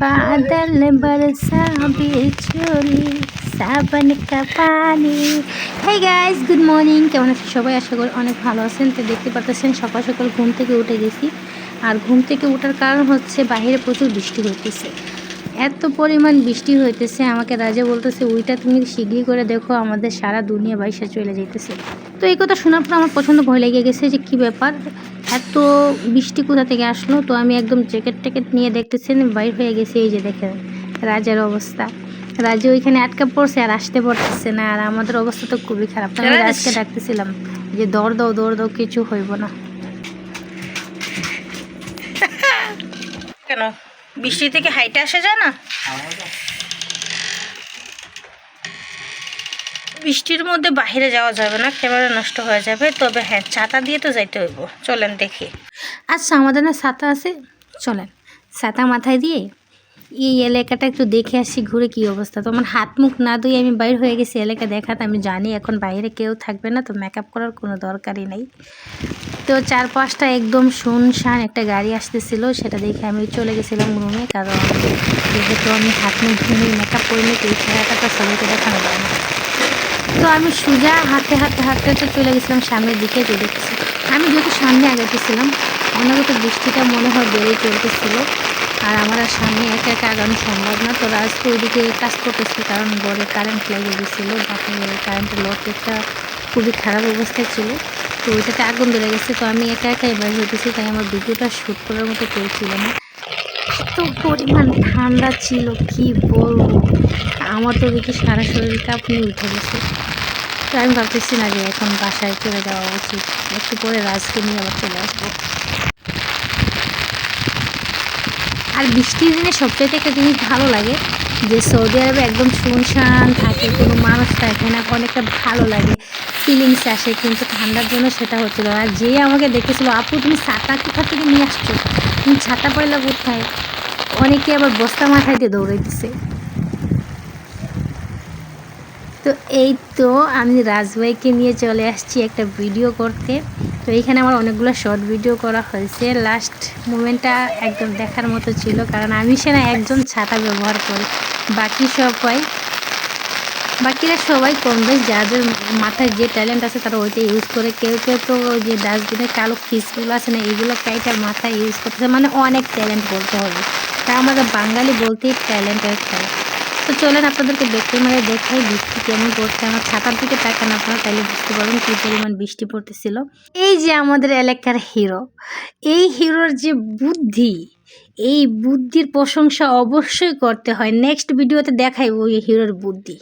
बादल बरसा बिछुली सावन का पानी। Hey guys, good morning. কেমন আছেন সবাই? আশা করি অনেক ভালো আছেন। তো দেখতে পাচ্ছেন সকাল সকাল ঘুম থেকে উঠে গেছি। আর ঘুম থেকে ওঠার কারণ হচ্ছে বাইরে প্রচুর বৃষ্টি হইতেছে। এত পরিমাণ বৃষ্টি হইতেছে, আমাকে রাজা বলতেছে ওইটা তুমি শিগগির করে দেখো, আমাদের সারা দুনিয়া বাইসা চলে যাইতেছে। তো এই কথা শোনার পর আমার প্রচণ্ড ভয় লেগে গেছে যে কি ব্যাপার, এত বৃষ্টি কোথা থেকে আসলো। তো আমি একদম জ্যাকেট ট্যাকেট নিয়ে দেখতেছেন বাইর হয়ে গেছি। এই যে দেখেন রাজার অবস্থা, রাজা ওইখানে আটকা পড়ছে আর আসতে পারতেছে না। আর আমাদের অবস্থা তো খুবই খারাপ। আমি রাজকে ডাকতেছিলাম যে দৌড় দাও কিছু হইব না। কেন বৃষ্টি থেকে হাইটে আসা যায় না? বৃষ্টির মধ্যে বাইরে যাওয়া যাবে না, ক্যামেরা নষ্ট হয়ে যাবে। তবে হ্যাঁ, ছাতা দিয়ে তো যাইতে হইব। চলেন দেখি। আচ্ছা, আমাদের না ছাতা আছে, চলেন ছাতা মাথায় দিয়ে এই এলাকাটা একটু দেখে আসি, ঘুরে কি অবস্থা। তো আমার হাত মুখ না ধুয়ে আমি বাইর হয়ে গেছি এলাকা দেখাতে। আমি জানি এখন বাইরে কেউ থাকবে না, তো মেকআপ করার কোনো দরকারই নেই। তো চারপাশটা একদম শুনশান, একটা গাড়ি আসতেছিল, সেটা দেখে আমি চলে গেছিলাম রুমে। কারণ যেহেতু আমি হাত মুখ ধুয়ে মেকআপ করিনি, তো এই চেহারাটা সবাইকে দেখানো যায় না। তো আমি সোজা হাঁটতে চলে গেছিলাম সামনের দিকে। যে দেখছি আমি যত সামনে আগাইতেছিলাম অনাগত বৃষ্টিটা মনে হয় বেড়েই চলতেছিল। আর আমার আর সামনে একা একা আগানো সম্ভব না। তো রাজকে ওইদিকে কাজ করতেছি, কারণ বড় কারেন্ট লেগে গেছিলো। কারেন্টের লক একটা খুবই খারাপ অবস্থায় ছিল, তো ওইটাতে আগুন ধরে গেছে। তো আমি একা একাই বাইরে হইতেছি, তাই আমার ভিডিওটা শ্যুট করার মতো কেউ ছিল না। এত পরিমাণ ঠান্ডা ছিল কি বলবো, আমার তো দেখি সারা শরীর কাঁপুনি উঠে গেছে। তো আমি ভাবতেছি না যে এখন বাসায় চলে যাওয়া উচিত, একটু পরে রাজকে নিয়ে আবার চলে আসবো। আর বৃষ্টির দিনে সবচাইতে একটা জিনিস ভালো লাগে যে সৌদি আরবে একদম শুনশান থাকে, কোনো মানুষ থাকে না, অনেকটা ভালো লাগে, ফিলিংস আসে। কিন্তু ঠান্ডার জন্য সেটা হচ্ছিল না। আর যে আমাকে দেখেছিল, আপু তুমি ছাতা কোথা থেকে নিয়ে আসছো, তুমি ছাতা পাইলা কোথায়, অনেকে আবার বস্তা মাথায় দিয়ে দৌড়াইতেছে। তো এই তো আমি রাজভাইকে নিয়ে চলে আসছি একটা ভিডিও করতে। তো এইখানে আমার অনেকগুলো শর্ট ভিডিও করা হয়েছে। লাস্ট মুমেন্টটা একদম দেখার মতো ছিল, কারণ আমি সেনা একজন ছাতা ব্যবহার করি, বাকিরা সবাই কম বেশ যার মাথায় যে ট্যালেন্ট আছে তারা ওইটা ইউজ করে। কেউ তো ওই যে ডাস্টবিনের কালো ফিসগুলো আছে না, এইগুলো কাইটার মাথায় ইউজ করতেছে, মানে অনেক ট্যালেন্ট বলতে হবে। তা আমাদের বাঙালি বলতেই ট্যালেন্টের খেলা। তো চলেন আপনাদেরকে দেখতে দেখাই বৃষ্টি কেমন পড়ছে। আমার ছাতার দিকে তাকান আপনারা, তাইলে বুঝতে পারবেন কী পরিমাণ বৃষ্টি পড়তেছিল। এই যে আমাদের এলাকার হিরো, এই হিরোর যে বুদ্ধি, এই বুদ্ধির প্রশংসা অবশ্যই করতে হয়। নেক্সট ভিডিওতে দেখাই ওই হিরোর বুদ্ধি।